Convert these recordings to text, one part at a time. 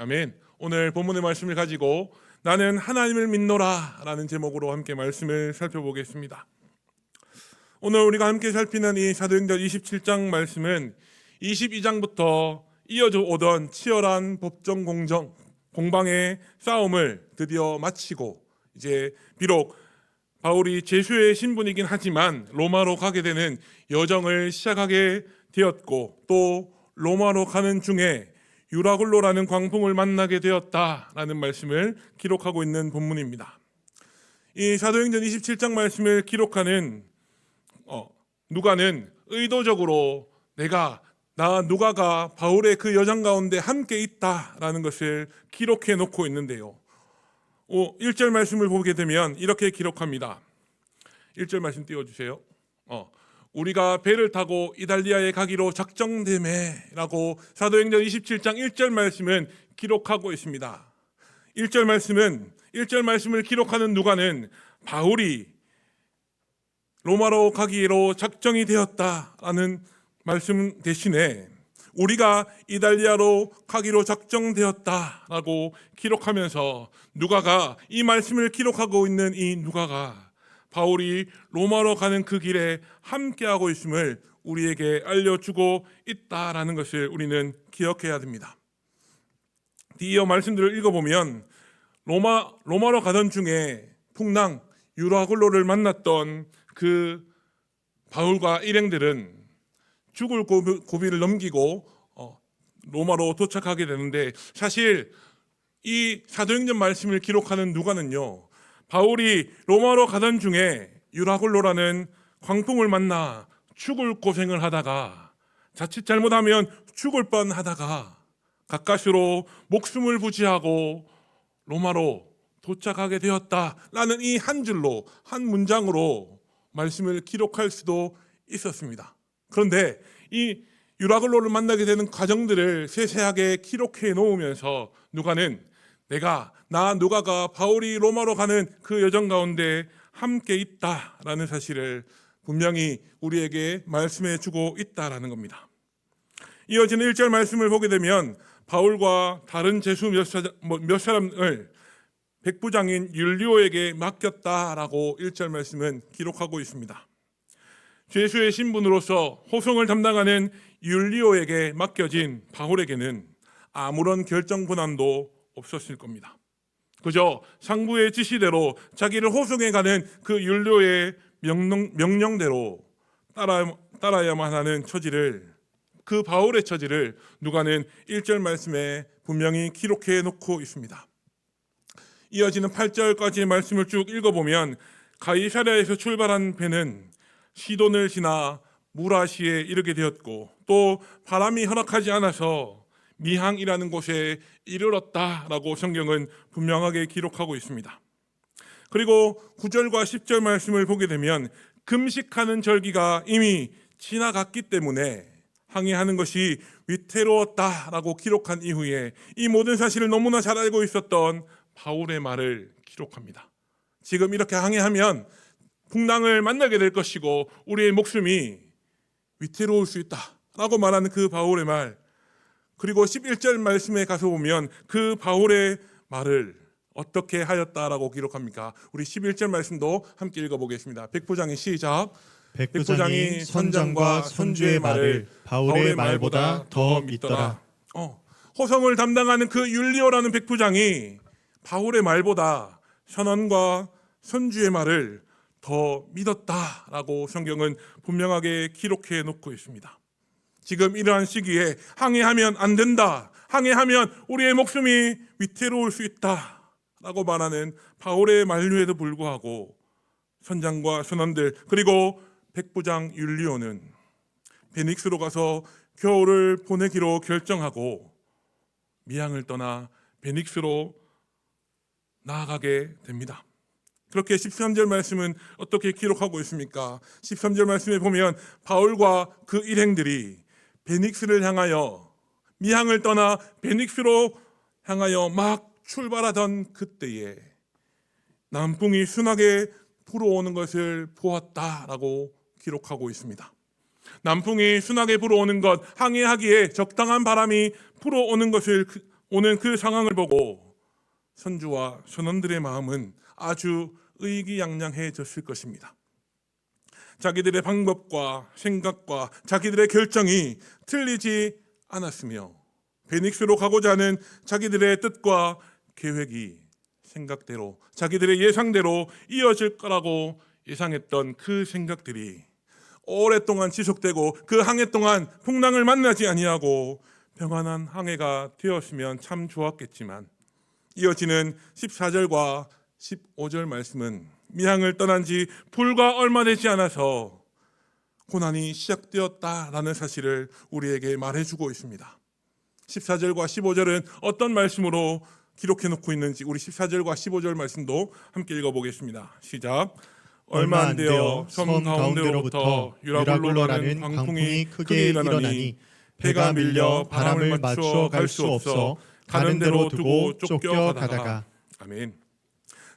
아멘. 오늘 본문의 말씀을 가지고 나는 하나님을 믿노라 라는 제목으로 함께 말씀을 살펴보겠습니다. 오늘 우리가 함께 살피는 이 사도행전 27장 말씀은 22장부터 이어져 오던 치열한 법정 공방의 싸움을 드디어 마치고 이제 비록 바울이 제수의 신분이긴 하지만 로마로 가게 되는 여정을 시작하게 되었고, 또 로마로 가는 중에 유라굴로라는 광풍을 만나게 되었다라는 말씀을 기록하고 있는 본문입니다. 이 사도행전 27장 말씀을 기록하는 누가는 의도적으로 누가가 바울의 그 여정 가운데 함께 있다라는 것을 기록해 놓고 있는데요. 1절 말씀을 보게 되면 이렇게 기록합니다. 1절 말씀 띄워주세요. 우리가 배를 타고 이달리아에 가기로 작정되매라고 사도행전 27장 1절 말씀은 기록하고 있습니다. 1절 말씀을 기록하는 누가는 바울이 로마로 가기로 작정이 되었다라는 말씀 대신에 우리가 이달리아로 가기로 작정되었다라고 기록하면서 누가가 이 말씀을 기록하고 있는 이 누가가 바울이 로마로 가는 그 길에 함께하고 있음을 우리에게 알려주고 있다라는 것을 우리는 기억해야 됩니다. 이어 말씀들을 읽어보면 로마로 가던 중에 풍랑 유라굴로를 만났던 그 바울과 일행들은 죽을 고비를 넘기고 로마로 도착하게 되는데, 사실 이 사도행전 말씀을 기록하는 누가는요, 바울이 로마로 가던 중에 유라굴로라는 광풍을 만나 죽을 고생을 하다가 자칫 잘못하면 죽을 뻔하다가 가까스로 목숨을 부지하고 로마로 도착하게 되었다라는 이 한 줄로, 한 문장으로 말씀을 기록할 수도 있었습니다. 그런데 이 유라굴로를 만나게 되는 과정들을 세세하게 기록해 놓으면서 누가는 누가가 바울이 로마로 가는 그 여정 가운데 함께 있다라는 사실을 분명히 우리에게 말씀해 주고 있다라는 겁니다. 이어지는 1절 말씀을 보게 되면 바울과 다른 제수 몇 사람을 백부장인 율리오에게 맡겼다라고 1절 말씀은 기록하고 있습니다. 제수의 신분으로서 호송을 담당하는 율리오에게 맡겨진 바울에게는 아무런 결정 권한도 없었을 겁니다. 그저 상부의 지시대로 자기를 호송해가는 그 율리오의 명령대로 따라야만 하는 처지를, 그 바울의 처지를 누가는 1절 말씀에 분명히 기록해 놓고 있습니다. 이어지는 8절까지의 말씀을 쭉 읽어보면 가이사랴에서 출발한 배는 시돈을 지나 무라시에 이르게 되었고, 또 바람이 허락하지 않아서 미항이라는 곳에 이르렀다라고 성경은 분명하게 기록하고 있습니다. 그리고 9절과 10절 말씀을 보게 되면 금식하는 절기가 이미 지나갔기 때문에 항해하는 것이 위태로웠다라고 기록한 이후에 이 모든 사실을 너무나 잘 알고 있었던 바울의 말을 기록합니다. 지금 이렇게 항해하면 풍랑을 만나게 될 것이고 우리의 목숨이 위태로울 수 있다라고 말하는 그 바울의 말, 그리고 11절 말씀에 가서 보면 그 바울의 말을 어떻게 하였다라고 기록합니까? 우리 11절 말씀도 함께 읽어보겠습니다. 백부장이 시작. 백부장이 선장과 선주의 말을 바울의 말보다 더 믿더라. 호성을 담당하는 그 율리오라는 백부장이 바울의 말보다 선원과 선주의 말을 더 믿었다라고 성경은 분명하게 기록해 놓고 있습니다. 지금 이러한 시기에 항해하면 안 된다, 항해하면 우리의 목숨이 위태로울 수 있다라고 말하는 바울의 만류에도 불구하고 선장과 선원들 그리고 백부장 율리오는 베닉스로 가서 겨울을 보내기로 결정하고 미항을 떠나 베닉스로 나아가게 됩니다. 그렇게 13절 말씀은 어떻게 기록하고 있습니까? 13절 말씀에 보면 바울과 그 일행들이 베닉스를 향하여, 미항을 떠나 베닉스로 향하여 막 출발하던 그때에 남풍이 순하게 불어오는 것을 보았다라고 기록하고 있습니다. 남풍이 순하게 불어오는 것, 항해하기에 적당한 바람이 불어오는 것을 오는 그 상황을 보고 선주와 선원들의 마음은 아주 의기양양해졌을 것입니다. 자기들의 방법과 생각과 자기들의 결정이 틀리지 않았으며 베닉스로 가고자 하는 자기들의 뜻과 계획이 생각대로 자기들의 예상대로 이어질 거라고 예상했던 그 생각들이 오랫동안 지속되고 그 항해 동안 풍랑을 만나지 아니하고 평안한 항해가 되었으면 참 좋았겠지만 이어지는 14절과 15절 말씀은 미항을 떠난 지 불과 얼마 되지 않아서 고난이 시작되었다라는 사실을 우리에게 말해주고 있습니다. 14절과 15절은 어떤 말씀으로 기록해 놓고 있는지 우리 14절과 15절 말씀도 함께 읽어보겠습니다. 시작. 얼마 안 되어 섬 가운데로부터 유라굴로라는 광풍이 크게 일어나니 배가 밀려 바람을 맞추어 갈 수 없어 가는 대로 두고 쫓겨가다가. 아멘.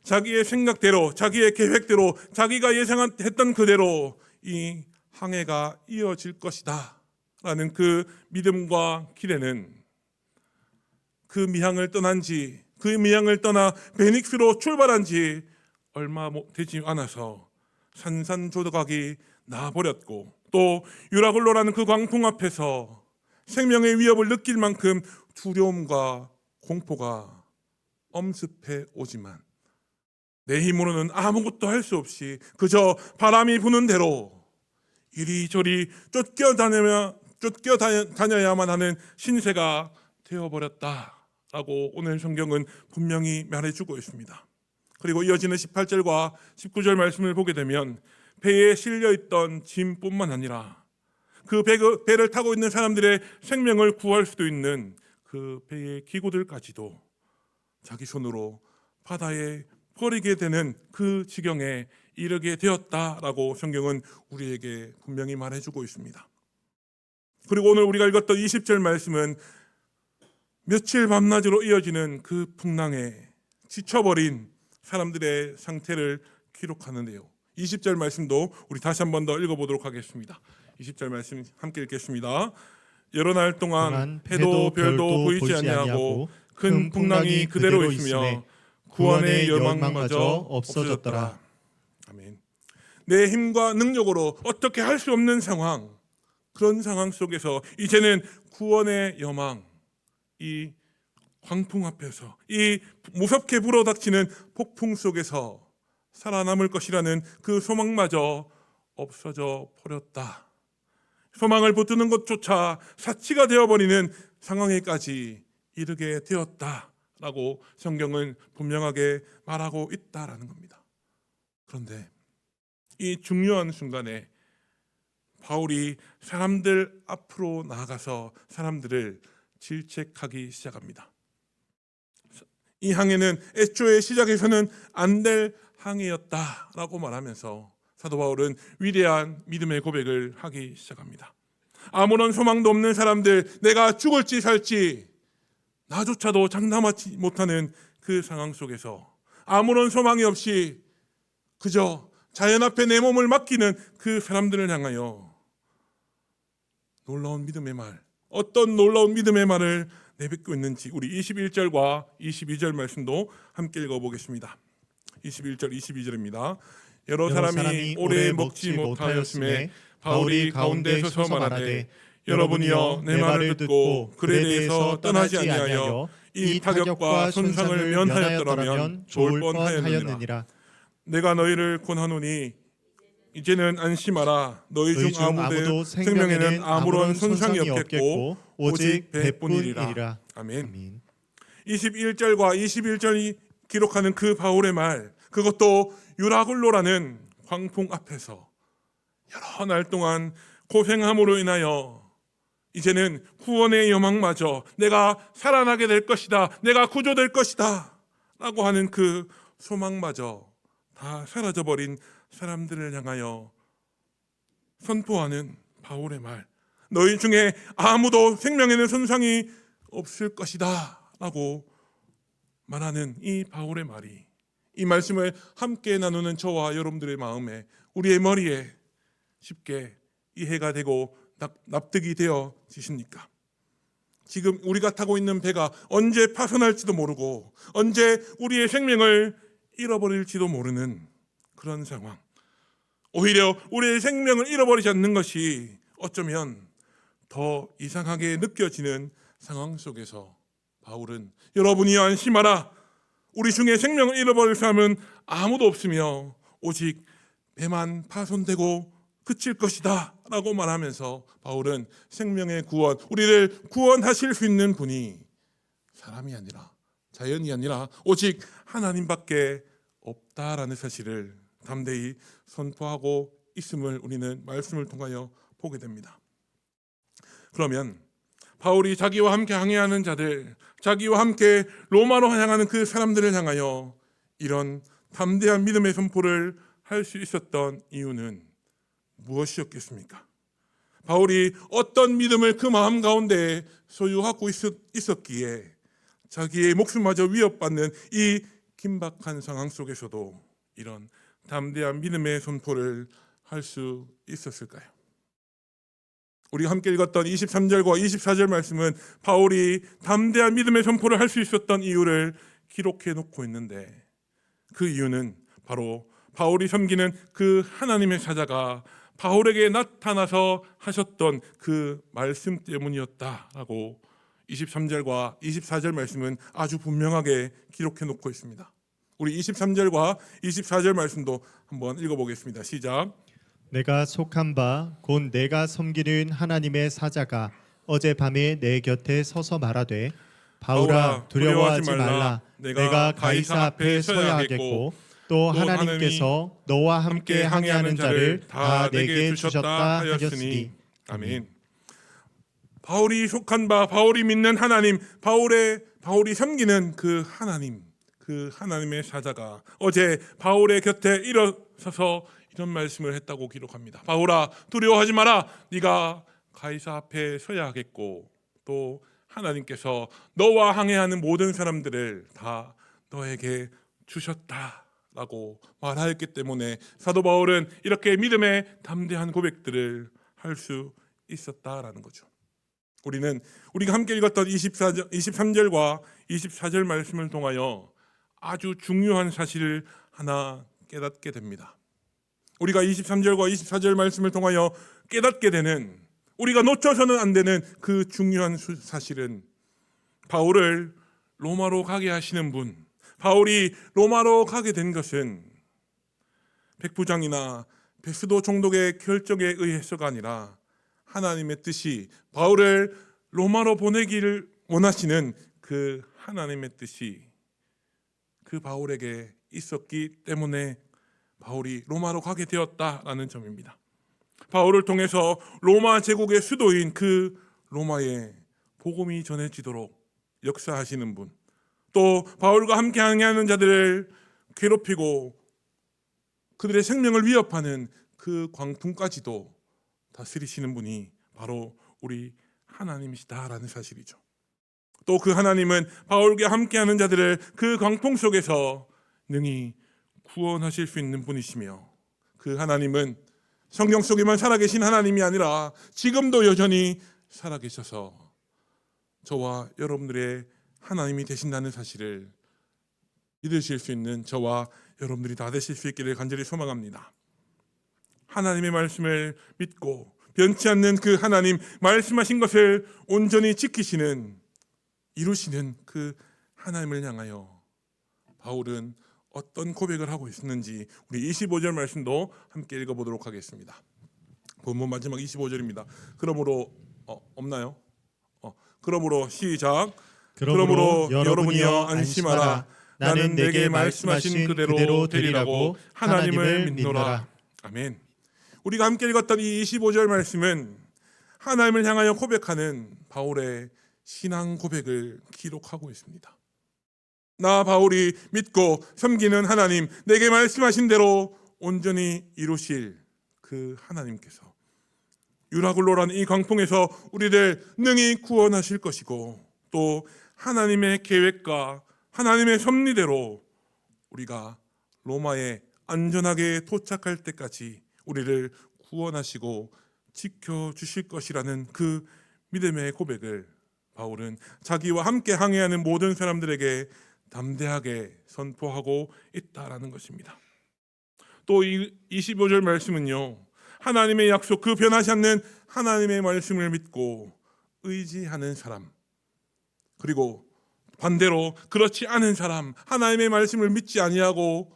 자기의 생각대로 자기의 계획대로 자기가 예상했던 그대로 이 항해가 이어질 것이다 라는 그 믿음과 기대는 그 미항을 떠나 베닉스로 출발한 지 얼마 되지 않아서 산산조각이 나버렸고 또 유라굴로라는 그 광풍 앞에서 생명의 위협을 느낄 만큼 두려움과 공포가 엄습해 오지만 내 힘으로는 아무것도 할 수 없이 그저 바람이 부는 대로 이리저리 쫓겨다녀야만 하는 신세가 되어버렸다라고 오늘 성경은 분명히 말해주고 있습니다. 그리고 이어지는 18절과 19절 말씀을 보게 되면 배에 실려있던 짐뿐만 아니라 그 배를 타고 있는 사람들의 생명을 구할 수도 있는 그 배의 기구들까지도 자기 손으로 바다에 버리게 되는 그 지경에 이르게 되었다라고 성경은 우리에게 분명히 말해주고 있습니다. 그리고 오늘 우리가 읽었던 20절 말씀은 며칠 밤낮으로 이어지는 그 풍랑에 지쳐버린 사람들의 상태를 기록하는데요. 20절 말씀도 우리 다시 한 번 더 읽어보도록 하겠습니다. 20절 말씀 함께 읽겠습니다. 여러 날 동안 해도 별도 보이지 아니하고 큰 풍랑이 그대로 있으며 구원의 열망마저 없어졌더라. 아멘. 내 힘과 능력으로 어떻게 할 수 없는 상황, 그런 상황 속에서 이제는 구원의 여망, 이 광풍 앞에서 이 무섭게 불어닥치는 폭풍 속에서 살아남을 것이라는 그 소망마저 없어져 버렸다. 소망을 붙드는 것조차 사치가 되어버리는 상황에까지 이르게 되었다라고 성경은 분명하게 말하고 있다라는 겁니다. 그런데 이 중요한 순간에 바울이 사람들 앞으로 나아가서 사람들을 질책하기 시작합니다. 이 항해는 애초에 시작에서는 안 될 항해였다라고 말하면서 사도 바울은 위대한 믿음의 고백을 하기 시작합니다. 아무런 소망도 없는 사람들, 내가 죽을지 살지 나조차도 장담하지 못하는 그 상황 속에서 아무런 소망이 없이 그저 자연 앞에 내 몸을 맡기는 그 사람들을 향하여 놀라운 믿음의 말, 어떤 놀라운 믿음의 말을 내뱉고 있는지 우리 21절과 22절 말씀도 함께 읽어보겠습니다. 21절 22절입니다. 여러 사람이 오래 먹지 못하였음에 바울이 가운데 서서 말하되 여러분이여 내 말을 듣고 글에 대해서 떠나지 아니하여 이 타격과 손상을 면하였더라면 좋을 뻔하였느니라. 내가 너희를 권하노니 이제는 안심하라. 너희 중 아무도 생명에는 아무런 손상이 없겠고 오직 배뿐이리라. 아멘. 21절과 21절이 기록하는 그 바울의 말, 그것도 유라굴로라는 광풍 앞에서 여러 날 동안 고생함으로 인하여 이제는 구원의 여망마저 내가 살아나게 될 것이다, 내가 구조될 것이다 라고 하는 그 소망마저 다 사라져버린 사람들을 향하여 선포하는 바울의 말, 너희 중에 아무도 생명에는 손상이 없을 것이다 라고 말하는 이 바울의 말이, 이 말씀을 함께 나누는 저와 여러분들의 마음에, 우리의 머리에 쉽게 이해가 되고 납득이 되어지십니까? 지금 우리가 타고 있는 배가 언제 파손할지도 모르고 언제 우리의 생명을 잃어버릴지도 모르는 그런 상황. 오히려 우리의 생명을 잃어버리지 않는 것이 어쩌면 더 이상하게 느껴지는 상황 속에서 바울은 여러분이 안심하라. 우리 중에 생명을 잃어버릴 사람은 아무도 없으며 오직 배만 파손되고 그칠 것이다 라고 말하면서 바울은 생명의 구원, 우리를 구원하실 수 있는 분이 사람이 아니라 자연이 아니라 오직 하나님밖에 없다라는 사실을 담대히 선포하고 있음을 우리는 말씀을 통하여 보게 됩니다. 그러면 바울이 자기와 함께 항해하는 자들, 자기와 함께 로마로 향하는 그 사람들을 향하여 이런 담대한 믿음의 선포를 할 수 있었던 이유는 무엇이었겠습니까? 바울이 어떤 믿음을 그 마음 가운데 소유하고 있었기에 자기의 목숨마저 위협받는 이 긴박한 상황 속에서도 이런 담대한 믿음의 선포를 할 수 있었을까요? 우리가 함께 읽었던 23절과 24절 말씀은 바울이 담대한 믿음의 선포를 할 수 있었던 이유를 기록해 놓고 있는데 그 이유는 바로 바울이 섬기는 그 하나님의 사자가 바울에게 나타나서 하셨던 그 말씀 때문이었다라고 23절과 24절 말씀은 아주 분명하게 기록해 놓고 있습니다. 우리 23절과 24절 말씀도 한번 읽어보겠습니다. 시작. 내가 속한 바 곧 내가 섬기는 하나님의 사자가 어젯밤에 내 곁에 서서 말하되 바울아 두려워하지 말라. 내가 가이사 앞에 서야 하겠고 또 하나님께서 너와 함께 항해하는 자를 다 내게 주셨다 하였으니. 아멘. 바울이 속한 바, 바울이 믿는 하나님, 바울이 섬기는 그 하나님, 그 하나님의 사자가 어제 바울의 곁에 일어서서 이런 말씀을 했다고 기록합니다. 바울아 두려워하지 마라. 네가 가이사 앞에 서야 하겠고 또 하나님께서 너와 항해하는 모든 사람들을 다 너에게 주셨다라고 말하였기 때문에 사도 바울은 이렇게 믿음의 담대한 고백들을 할 수 있었다라는 거죠. 우리가 함께 읽었던 23절과 24절 말씀을 통하여 아주 중요한 사실을 하나 깨닫게 됩니다. 우리가 23절과 24절 말씀을 통하여 깨닫게 되는, 우리가 놓쳐서는 안 되는 그 중요한 사실은 바울을 로마로 가게 하시는 분, 바울이 로마로 가게 된 것은 백부장이나 베스도 총독의 결정에 의해서가 아니라 하나님의 뜻이, 바울을 로마로 보내기를 원하시는 그 하나님의 뜻이 그 바울에게 있었기 때문에 바울이 로마로 가게 되었다라는 점입니다. 바울을 통해서 로마 제국의 수도인 그 로마에 복음이 전해지도록 역사하시는 분, 또 바울과 함께 항해하는 자들을 괴롭히고 그들의 생명을 위협하는 그 광풍까지도 다스리시는 분이 바로 우리 하나님이시다라는 사실이죠. 또 그 하나님은 바울과 함께하는 자들을 그 광풍 속에서 능히 구원하실 수 있는 분이시며, 그 하나님은 성경 속에만 살아계신 하나님이 아니라 지금도 여전히 살아계셔서 저와 여러분들의 하나님이 되신다는 사실을 믿으실 수 있는 저와 여러분들이 다 되실 수 있기를 간절히 소망합니다. 하나님의 말씀을 믿고 변치 않는 그 하나님, 말씀하신 것을 온전히 지키시는, 이루시는 그 하나님을 향하여 바울은 어떤 고백을 하고 있었는지 우리 25절 말씀도 함께 읽어보도록 하겠습니다. 본문 마지막 25절입니다. 그러므로 없나요? 그러므로 시작. 그러므로 여러분이여 안심하라. 나는 내게 말씀하신 그대로 되리라고 하나님을 믿노라. 아멘. 우리가 함께 읽었던 이 25절 말씀은 하나님을 향하여 고백하는 바울의 신앙 고백을 기록하고 있습니다. 나 바울이 믿고 섬기는 하나님, 내게 말씀하신 대로 온전히 이루실 그 하나님께서 유라굴로라는 이 광풍에서 우리를 능히 구원하실 것이고, 또 하나님의 계획과 하나님의 섭리대로 우리가 로마에 안전하게 도착할 때까지 우리를 구원하시고 지켜주실 것이라는 그 믿음의 고백을 바울은 자기와 함께 항해하는 모든 사람들에게 담대하게 선포하고 있다라는 것입니다. 또 이 25절 말씀은요, 하나님의 약속, 그 변하지 않는 하나님의 말씀을 믿고 의지하는 사람, 그리고 반대로 그렇지 않은 사람, 하나님의 말씀을 믿지 아니하고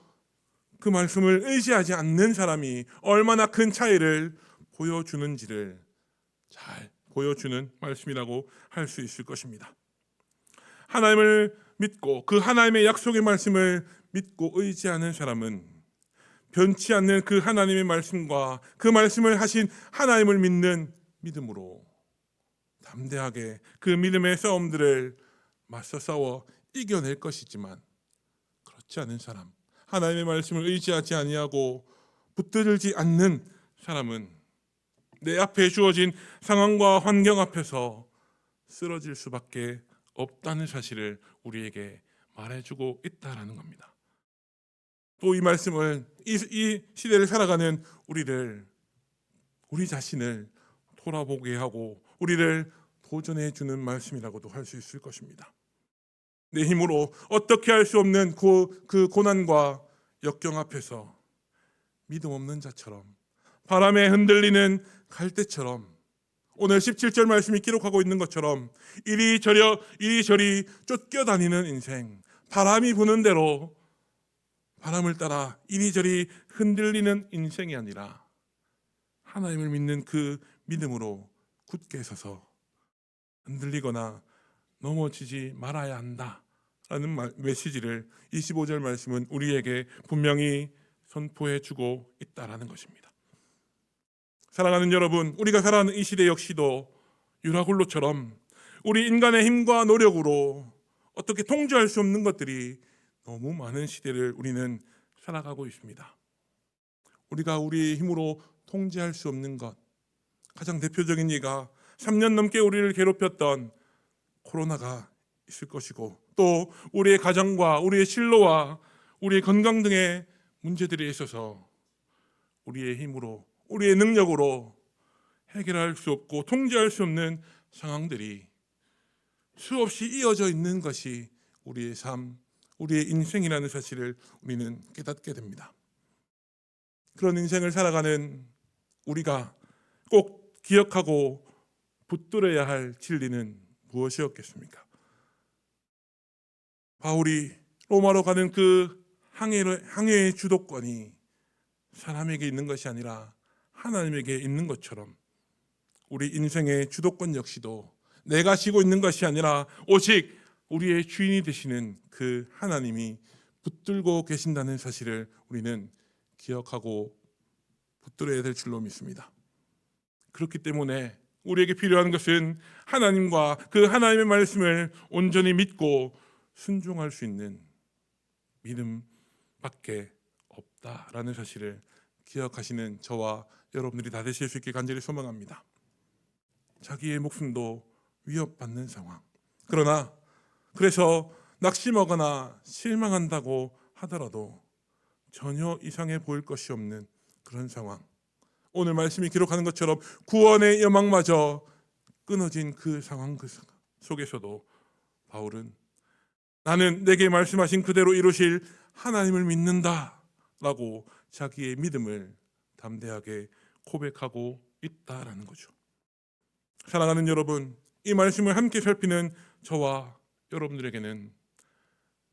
그 말씀을 의지하지 않는 사람이 얼마나 큰 차이를 보여주는지를 잘 보여주는 말씀이라고 할 수 있을 것입니다. 하나님을 믿고 그 하나님의 약속의 말씀을 믿고 의지하는 사람은 변치 않는 그 하나님의 말씀과 그 말씀을 하신 하나님을 믿는 믿음으로 담대하게 그 믿음의 싸움들을 맞서 싸워 이겨낼 것이지만, 그렇지 않은 사람, 하나님의 말씀을 의지하지 아니하고 붙들지 않는 사람은 내 앞에 주어진 상황과 환경 앞에서 쓰러질 수밖에 없다는 사실을 우리에게 말해주고 있다라는 겁니다. 또 이 말씀은 이 시대를 살아가는 우리 자신을 돌아보게 하고 우리를 도전해 주는 말씀이라고도 할 수 있을 것입니다. 내 힘으로 어떻게 할 수 없는 그 고난과 역경 앞에서 믿음 없는 자처럼, 바람에 흔들리는 갈대처럼, 오늘 17절 말씀이 기록하고 있는 것처럼 이리저리 쫓겨다니는 인생, 바람이 부는 대로 바람을 따라 이리저리 흔들리는 인생이 아니라 하나님을 믿는 그 믿음으로 굳게 서서 흔들리거나 넘어지지 말아야 한다라는 메시지를 25절 말씀은 우리에게 분명히 선포해 주고 있다라는 것입니다. 사랑하는 여러분, 우리가 살아가는 이 시대 역시도 유라굴로처럼 우리 인간의 힘과 노력으로 어떻게 통제할 수 없는 것들이 너무 많은 시대를 우리는 살아가고 있습니다. 우리가 우리의 힘으로 통제할 수 없는 것, 가장 대표적인 예가 3년 넘게 우리를 괴롭혔던 코로나가 있을 것이고, 또 우리의 가정과 우리의 진로와 우리의 건강 등의 문제들에 있어서 우리의 힘으로, 우리의 능력으로 해결할 수 없고 통제할 수 없는 상황들이 수없이 이어져 있는 것이 우리의 삶, 우리의 인생이라는 사실을 우리는 깨닫게 됩니다. 그런 인생을 살아가는 우리가 꼭 기억하고 붙들어야 할 진리는 무엇이었겠습니까? 바울이 로마로 가는 그 항해의 주도권이 사람에게 있는 것이 아니라 하나님에게 있는 것처럼, 우리 인생의 주도권 역시도 내가 지고 있는 것이 아니라 오직 우리의 주인이 되시는 그 하나님이 붙들고 계신다는 사실을 우리는 기억하고 붙들어야 될 줄로 믿습니다. 그렇기 때문에 우리에게 필요한 것은 하나님과 그 하나님의 말씀을 온전히 믿고 순종할 수 있는 믿음밖에 없다라는 사실을 기억하시는 저와 여러분들이 다 되실 수 있게 간절히 소망합니다. 자기의 목숨도 위협받는 상황, 그래서 낙심하거나 실망한다고 하더라도 전혀 이상해 보일 것이 없는 그런 상황, 오늘 말씀이 기록하는 것처럼 구원의 여망마저 끊어진 그 상황 속에서도 바울은 나는 내게 말씀하신 그대로 이루실 하나님을 믿는다 라고 자기의 믿음을 담대하게 고백하고 있다라는 거죠. 사랑하는 여러분, 이 말씀을 함께 살피는 저와 여러분들에게는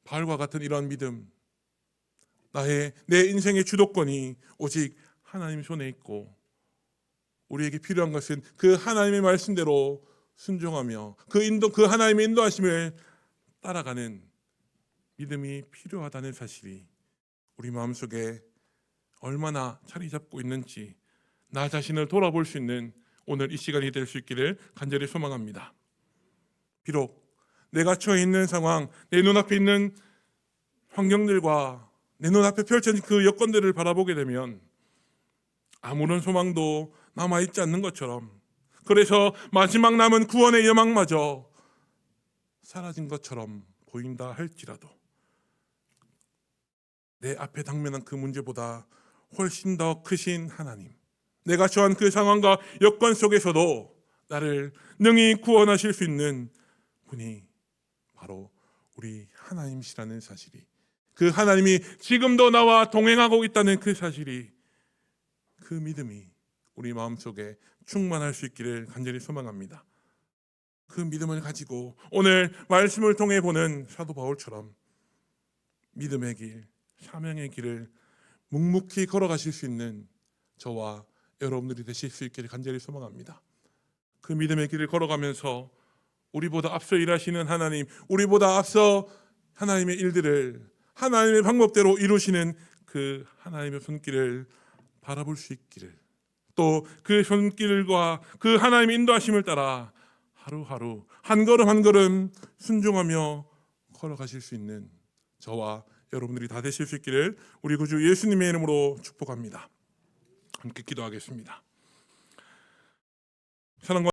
바울과 같은 이러한 믿음, 내 인생의 주도권이 오직 하나님 손에 있고 우리에게 필요한 것은 그 하나님의 말씀대로 순종하며 그 하나님의 인도하심을 따라가는 믿음이 필요하다는 사실이 우리 마음속에 얼마나 자리 잡고 있는지 나 자신을 돌아볼 수 있는 오늘 이 시간이 될 수 있기를 간절히 소망합니다. 비록 내가 처해 있는 상황, 내 눈앞에 있는 환경들과 내 눈앞에 펼쳐진 그 여건들을 바라보게 되면 아무런 소망도 남아있지 않는 것처럼, 그래서 마지막 남은 구원의 여망마저 사라진 것처럼 보인다 할지라도 내 앞에 당면한 그 문제보다 훨씬 더 크신 하나님, 내가 처한 그 상황과 여건 속에서도 나를 능히 구원하실 수 있는 분이 바로 우리 하나님이시라는 사실이, 그 하나님이 지금도 나와 동행하고 있다는 그 사실이, 그 믿음이 우리 마음속에 충만할 수 있기를 간절히 소망합니다. 그 믿음을 가지고 오늘 말씀을 통해 보는 사도 바울처럼 믿음의 길, 사명의 길을 묵묵히 걸어가실 수 있는 저와 여러분들이 되실 수 있기를 간절히 소망합니다. 그 믿음의 길을 걸어가면서 우리보다 앞서 일하시는 하나님, 우리보다 앞서 하나님의 일들을 하나님의 방법대로 이루시는 그 하나님의 손길을 바라볼 수 있기를, 또 그 손길과 그 하나님의 인도하심을 따라 하루하루 한 걸음 한 걸음 순종하며 걸어가실 수 있는 저와 여러분들이 다 되실 수 있기를 우리 구주 예수님의 이름으로 축복합니다. 함께 기도하겠습니다. 사랑과